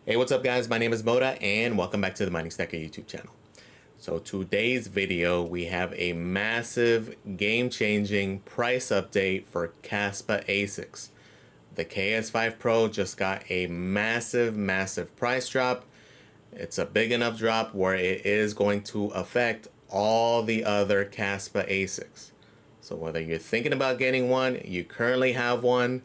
Hey, what's up guys? My name is Moda and welcome back to the Mining Stacker YouTube channel. So today's video, we have a massive game-changing price update for Kaspa ASICs. The KS5 Pro just got a massive price drop. It's a big enough drop where it is going to affect all the other Kaspa ASICs. So whether you're thinking about getting one, you currently have one,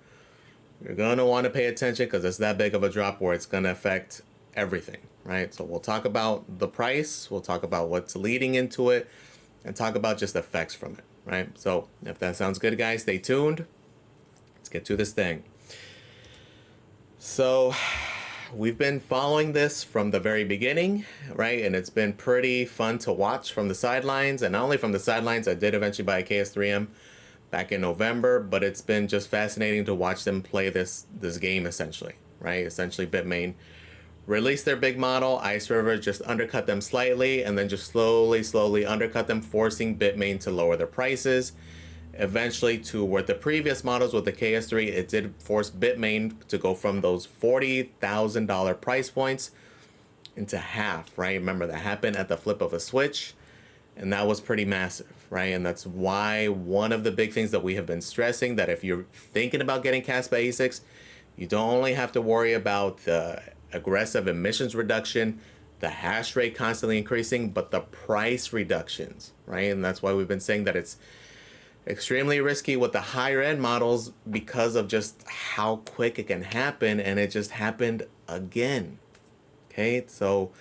you're going to want to pay attention because it's that big of a drop where it's going to affect everything, right? So we'll talk about the price, we'll talk about what's leading into it, and talk about just effects from it, right? So if that sounds good, guys, stay tuned. Let's get to this thing. So we've been following this from the very beginning, right? And it's been pretty fun to watch from the sidelines. And not only from the sidelines, I did eventually buy a KS3M back in November, but it's been just fascinating to watch them play this game essentially, right? Essentially Bitmain released their big model, iceriver just undercut them slightly, and then just slowly undercut them, forcing Bitmain to lower their prices. Eventually to where the previous models with the KS3, it did force Bitmain to go from those $40,000 price points into half, right? Remember that happened at the flip of a switch. And that was pretty massive, right? And that's why one of the big things that we have been stressing, that if you're thinking about getting Kaspa ASICs, you don't only have to worry about the aggressive emissions reduction, the hash rate constantly increasing, but the price reductions, right? And that's why we've been saying that it's extremely risky with the higher end models because of just how quick it can happen. And it just happened again. Okay, so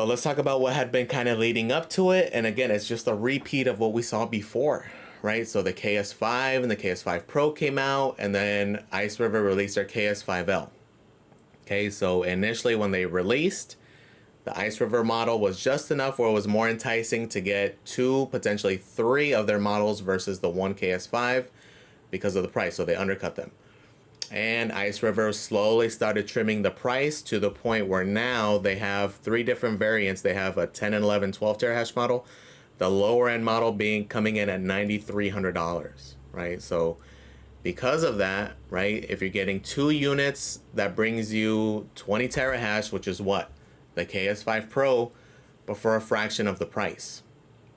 let's talk about what had been kind of leading up to it. And again, it's just a repeat of what we saw before, right? So the KS5 and the KS5 Pro came out, and then iceriver released their KS5L. Okay, so initially when they released, the iceriver model was just enough where it was more enticing to get 2, potentially 3 of their models versus the one KS5 because of the price, so they undercut them. And iceriver slowly started trimming the price to the point where now they have 3 different variants. They have a 10 and 11 12 terahash model, the lower end model coming in at $9,300, right? So because of that, right, if you're getting 2 units, that brings you 20 terahash, which is what? The KS5 Pro, but for a fraction of the price.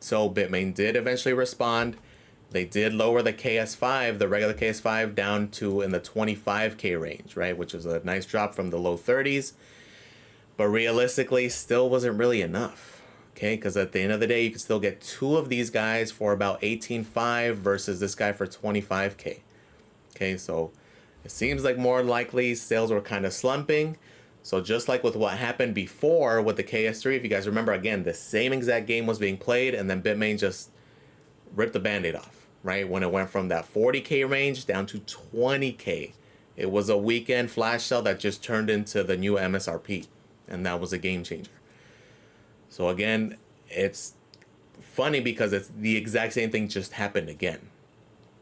So Bitmain did eventually respond. They did lower the KS5, the regular KS5, down to in the 25K range, right? Which is a nice drop from the low 30s. But realistically, still wasn't really enough, okay? Because at the end of the day, you can still get 2 of these guys for about 18.5 versus this guy for 25K. Okay, so it seems like more likely sales were kind of slumping. So just like with what happened before with the KS3, if you guys remember, again, the same exact game was being played, and then Bitmain just ripped the band-aid off, right? When it went from that 40K range down to 20K. It was a weekend flash sale that just turned into the new MSRP, and that was a game changer. So again, it's funny because it's the exact same thing just happened again.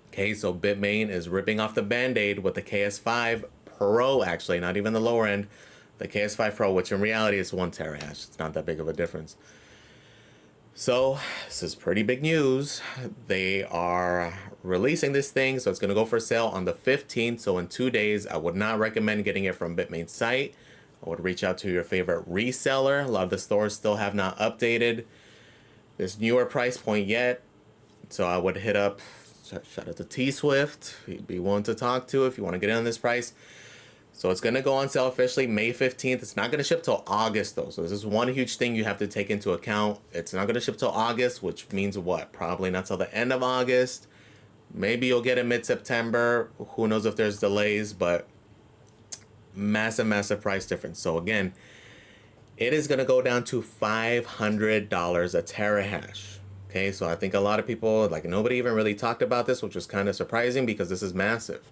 Okay, so Bitmain is ripping off the band-aid with the KS5 Pro, actually, not even the lower end, the KS5 Pro, which in reality is 1 terahash. It's not that big of a difference. So this is pretty big news. They are releasing this thing, so it's going to go for sale on the 15th. So in 2 days, I would not recommend getting it from Bitmain's site. I would reach out to your favorite reseller. A lot of the stores still have not updated this newer price point yet. So I would hit up, shout out to T-Swift. He'd be willing to talk to if you want to get in on this price. So it's going to go on sale officially May 15th. It's not going to ship till August though. So this is one huge thing you have to take into account. It's not going to ship till August, which means what? Probably not till the end of August. Maybe you'll get it mid-September. Who knows if there's delays, but massive price difference. So again, it is going to go down to $500 a terahash. Okay, so I think a lot of people, like nobody even really talked about this, which was kind of surprising because this is massive.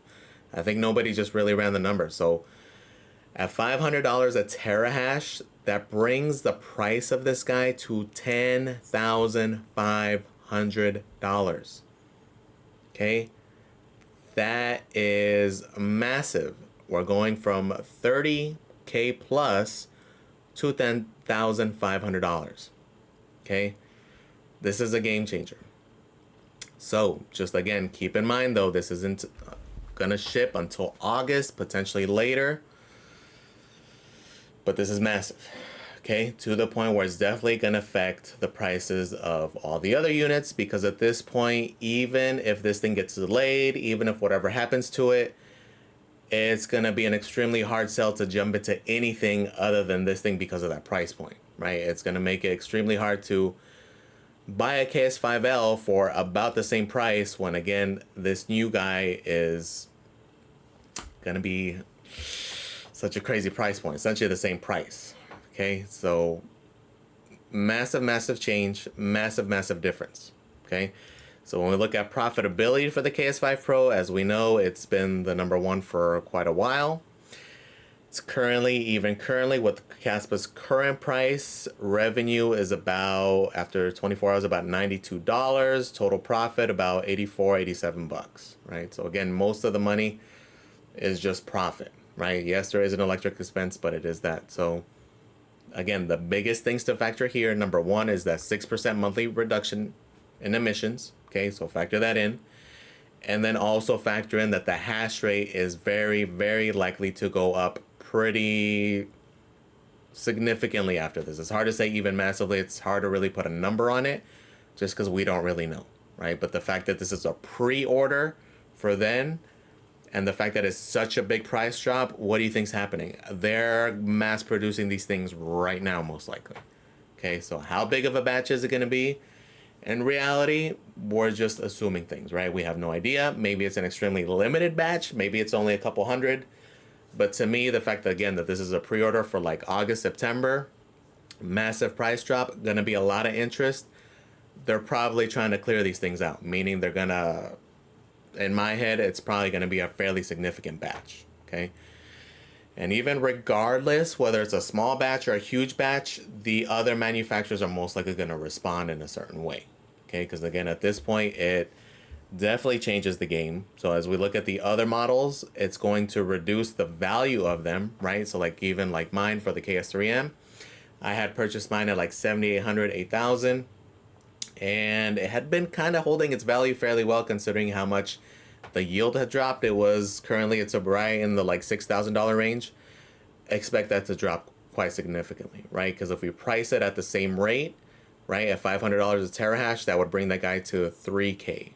I think nobody just really ran the numbers. So at $500 a terahash, that brings the price of this guy to $10,500. Okay, that is massive. We're going from 30K plus to $10,500. Okay, this is a game changer. So just again, keep in mind though, this isn't gonna ship until August, potentially later. But this is massive, okay? To the point where it's definitely going to affect the prices of all the other units, because at this point, even if this thing gets delayed, even if whatever happens to it, it's going to be an extremely hard sell to jump into anything other than this thing because of that price point, right? It's going to make it extremely hard to buy a KS5L for about the same price when, again, this new guy is going to be such a crazy price point, essentially the same price. Okay, so massive change, massive difference. Okay, so when we look at profitability for the KS5 Pro, as we know, it's been the #1 for quite a while. It's currently with Kaspa's current price, revenue is about, after 24 hours, about $92. Total profit about 84, 87 bucks, right? So again, most of the money is just profit, right? Yes, there is an electric expense, but it is that. So again, the biggest things to factor here, #1 is that 6% monthly reduction in emissions. Okay, so factor that in. And then also factor in that the hash rate is very likely to go up pretty significantly after this. It's hard to say even massively. It's hard to really put a number on it just because we don't really know, right? But the fact that this is a pre-order for then, and the fact that it's such a big price drop, what do you think's happening? They're mass producing these things right now, most likely. Okay, so how big of a batch is it going to be? In reality, we're just assuming things, right? We have no idea. Maybe it's an extremely limited batch. Maybe it's only a couple hundred. But to me, the fact that, again, that this is a pre-order for like August, September, massive price drop, going to be a lot of interest. They're probably trying to clear these things out, meaning they're going to, in my head, it's probably going to be a fairly significant batch, okay? And even regardless, whether it's a small batch or a huge batch, the other manufacturers are most likely going to respond in a certain way, okay? Because again, at this point, it definitely changes the game. So as we look at the other models, it's going to reduce the value of them, right? So like even like mine for the KS3M, I had purchased mine at like 7,800, 8,000, and it had been kind of holding its value fairly well considering how much the yield had dropped. It was currently, it's right in the like $6,000 range. Expect that to drop quite significantly, right? Because if we price it at the same rate, right, at $500 a terahash, that would bring that guy to 3K.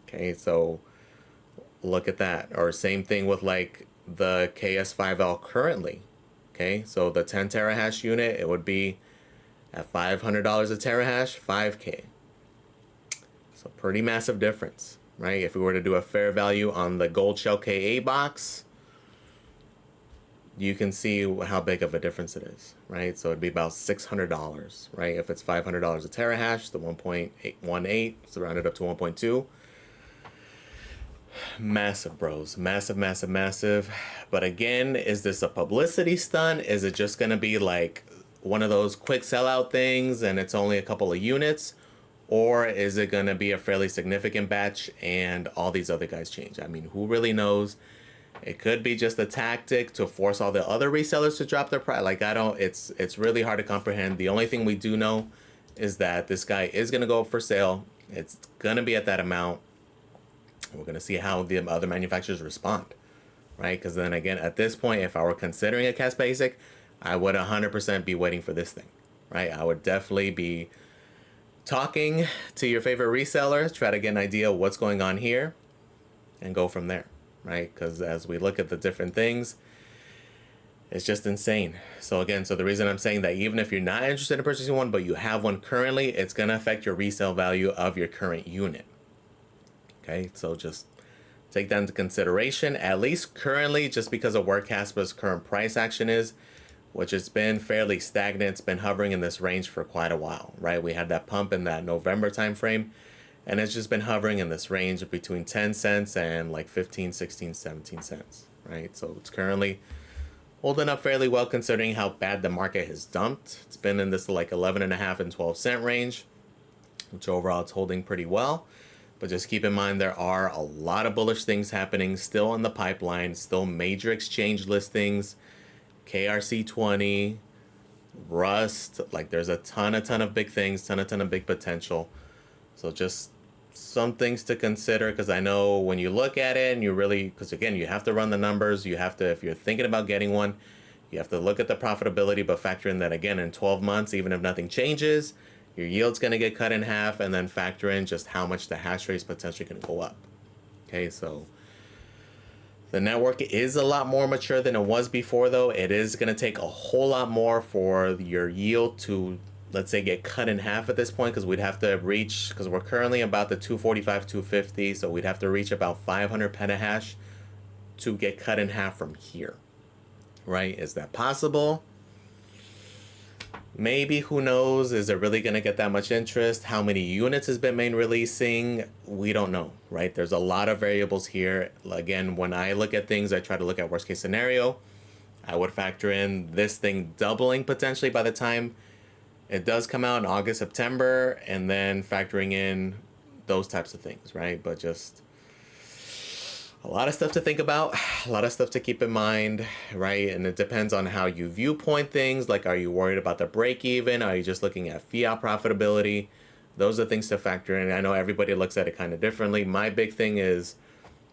Okay, so look at that. Or same thing with like the KS5L currently. Okay, so the 10 terahash unit, it would be at $500 a terahash, 5K. So pretty massive difference, right? If we were to do a fair value on the Gold Shell KA box, you can see how big of a difference it is, right? So it'd be about $600, right? If it's $500 a terahash, the 1.18, so round it up to 1.2. Massive, bros. Massive. But again, is this a publicity stunt? Is it just going to be like one of those quick sellout things and it's only a couple of units? Or is it going to be a fairly significant batch and all these other guys change? I mean, who really knows? It could be just a tactic to force all the other resellers to drop their price. Like, it's really hard to comprehend. The only thing we do know is that this guy is going to go up for sale. It's going to be at that amount. We're going to see how the other manufacturers respond, right? Because then again, at this point, if I were considering a Kaspa ASIC, I would 100% be waiting for this thing, right? I would definitely be talking to your favorite resellers, try to get an idea of what's going on here, and go from there, right? Because as we look at the different things, it's just insane. So again, so the reason I'm saying that even if you're not interested in purchasing one, but you have one currently, it's going to affect your resale value of your current unit. Okay, so just take that into consideration, at least currently, just because of where Kaspa's current price action is, which has been fairly stagnant. It's been hovering in this range for quite a while, right? We had that pump in that November timeframe, and it's just been hovering in this range between 10 cents and like 15, 16, 17 cents, right? So it's currently holding up fairly well considering how bad the market has dumped. It's been in this like 11.5 and 12 cent range, which overall it's holding pretty well. But just keep in mind there are a lot of bullish things happening still in the pipeline, still major exchange listings, KRC20, Rust, like there's a ton of big things, ton of big potential. So just some things to consider, because I know when you look at it and you really, because again, you have to run the numbers, you have to, if you're thinking about getting one, You have to look at the profitability, but factor in that again in 12 months, even if nothing changes, your yield's going to get cut in half, and then factor in just how much the hash rate is potentially going to go up. Okay, so the network is a lot more mature than it was before, though. It is going to take a whole lot more for your yield to, let's say, get cut in half at this point, because we'd have to reach, because we're currently about the 245, 250, so we'd have to reach about 500 petahash to get cut in half from here, right? Is that possible? Maybe, who knows? Is it really going to get that much interest? How many units is Bitmain releasing? We don't know, right? There's a lot of variables here. Again, when I look at things, I try to look at worst case scenario. I would factor in this thing doubling potentially by the time it does come out in August, September, and then factoring in those types of things, right? But just a lot of stuff to think about, a lot of stuff to keep in mind, right? And it depends on how you viewpoint things. Like, are you worried about the break even? Are you just looking at fiat profitability? Those are things to factor in. I know everybody looks at it kind of differently. My big thing is,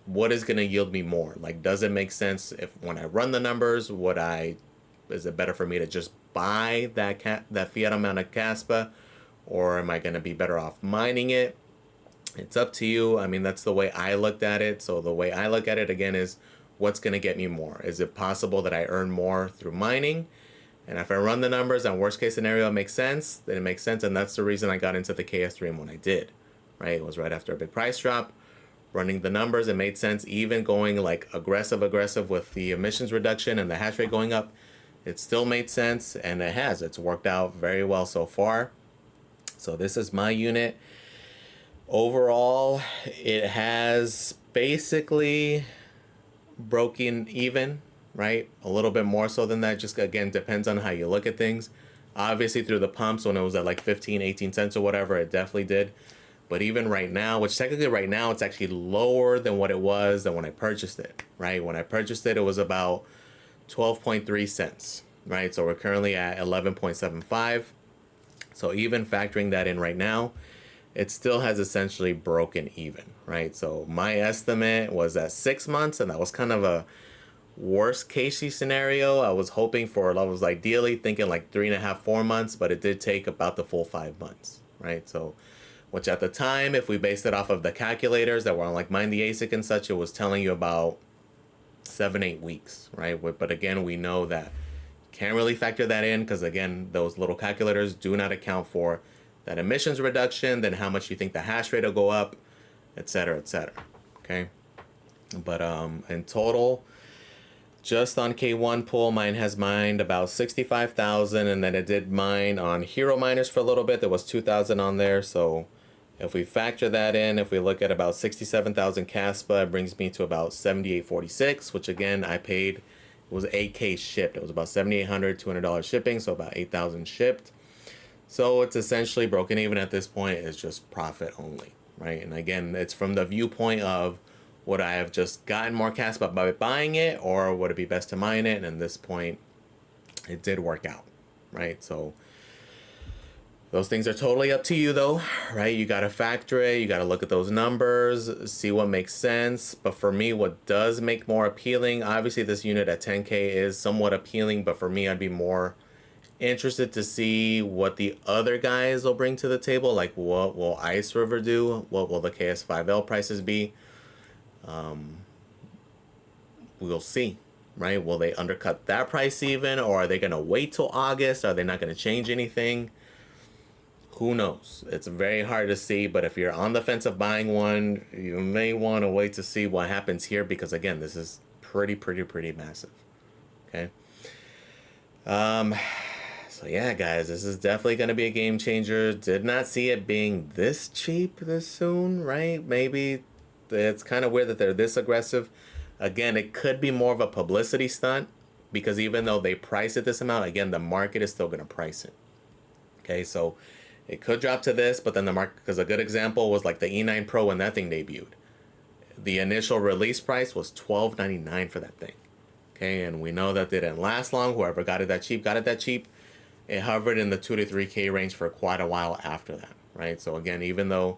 what is going to yield me more? Like, does it make sense if when I run the numbers, is it better for me to just buy that fiat amount of Kaspa, or am I going to be better off mining it? It's up to you. I mean, that's the way I looked at it. So the way I look at it again is, what's going to get me more? Is it possible that I earn more through mining? And if I run the numbers and worst case scenario it makes sense, then it makes sense. And that's the reason I got into the KS3 when I did, right? It was right after a big price drop. Running the numbers, it made sense. Even going like aggressive with the emissions reduction and the hash rate going up, it still made sense, and it's worked out very well so far. So this is my unit. Overall, it has basically broken even, right? A little bit more so than that. Just again, depends on how you look at things. Obviously through the pumps, when it was at like 15, 18 cents or whatever, it definitely did. But even right now, which technically right now it's actually lower than what it was than when I purchased it, right? When I purchased it, it was about 12.3 cents, right? So we're currently at 11.75. So even factoring that in right now, it still has essentially broken even, right? So my estimate was at 6 months, and that was kind of a worst case scenario. I was ideally thinking like 3.5, 4 months, but it did take about the full 5 months, right? So, which at the time, if we based it off of the calculators that were on like Mind the ASIC and such, it was telling you about 7-8 weeks, right? But again, we know that can't really factor that in, because again, those little calculators do not account for that emissions reduction, then how much you think the hash rate will go up, etc., etc. Okay, but in total, just on K1 pool, mine has mined about 65,000, and then it did mine on Hero Miners for a little bit. There was 2,000 on there, so if we factor that in, if we look at about 67,000 Kaspa, it brings me to about 78.46, which again I paid. It was 8K shipped. It was about $7,800, $200 shipping, so about 8,000 shipped. So it's essentially broken even at this point. It's just profit only, right? And again, it's from the viewpoint of, would I have just gotten more Kaspa by buying it, or would it be best to mine it? And at this point, it did work out, right? So those things are totally up to you though, right? You got to factor it. You got to look at those numbers, see what makes sense. But for me, what does make more appealing, obviously this unit at 10K is somewhat appealing, but for me, I'd be more interested to see what the other guys will bring to the table. Like, what will iceriver do? What will the KS5L prices be? We'll see, right? Will they undercut that price even, or are they going to wait till August? Are they not going to change anything? Who knows? It's very hard to see, but if you're on the fence of buying one, you may want to wait to see what happens here, because again, this is pretty massive. Okay. So yeah, guys, this is definitely going to be a game changer. Did not see it being this cheap this soon, right? Maybe it's kind of weird that they're this aggressive. Again, it could be more of a publicity stunt, because even though they price it this amount, again, the market is still going to price it. Okay, so it could drop to this, but then the market, because a good example was like the E9 Pro when that thing debuted. The initial release price was $12.99 for that thing. Okay, and we know that they didn't last long. Whoever got it that cheap, got it that cheap. It hovered in the 2 to 3K range for quite a while after that, right? So again, even though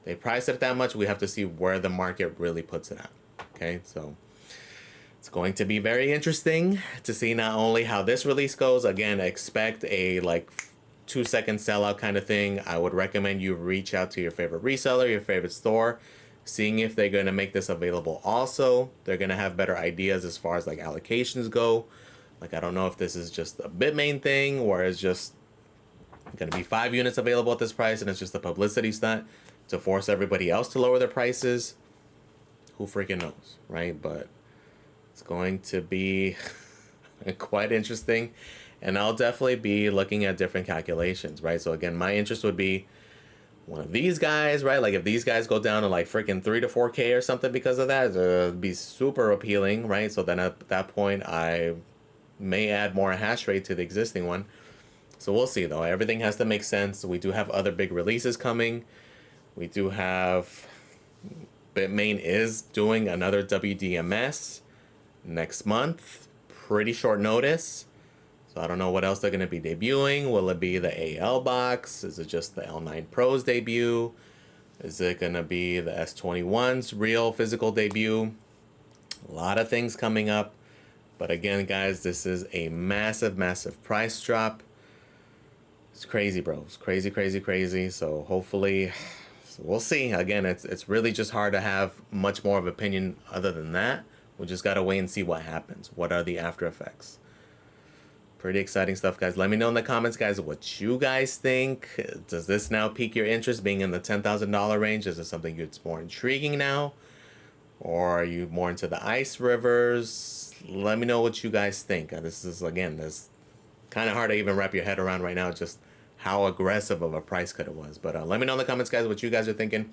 they priced it that much, we have to see where the market really puts it at. Okay, so It's going to be very interesting to see not only how this release goes. Again, expect a like 2-second sellout kind of thing. I would recommend you reach out to your favorite reseller, your favorite store, seeing if they're going to make this available also. They're going to have better ideas as far as like allocations go. Like, I don't know if this is just a Bitmain thing where it's just going to be 5 units available at this price and it's just a publicity stunt to force everybody else to lower their prices. Who freaking knows, right? But it's going to be quite interesting, and I'll definitely be looking at different calculations, right? So again, my interest would be one of these guys, right? Like if these guys go down to like freaking 3 to 4K or something because of that, it'd be super appealing, right? So then at that point, I may add more hash rate to the existing one. So we'll see though. Everything has to make sense. We do have other big releases coming. We do have Bitmain is doing another WDMS next month. Pretty short notice. So I don't know what else they're going to be debuting. Will it be the AL box? Is it just the L9 Pro's debut? Is it going to be the S21's real physical debut? A lot of things coming up. But again, guys, this is a massive, massive price drop. It's crazy, bro. It's crazy, crazy, crazy. So hopefully, we'll see. Again, it's really just hard to have much more of an opinion other than that. We just got to wait and see what happens. What are the after effects? Pretty exciting stuff, guys. Let me know in the comments, guys, what you guys think. Does this now pique your interest, being in the $10,000 range? Is it something that's more intriguing now? Or are you more into the ice rivers? Let me know what you guys think. This is, again, this kind of hard to even wrap your head around right now, just how aggressive of a price cut it was. But let me know in the comments, guys, what you guys are thinking.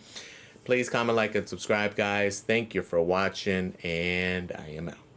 Please comment, like, and subscribe, guys. Thank you for watching, and I am out.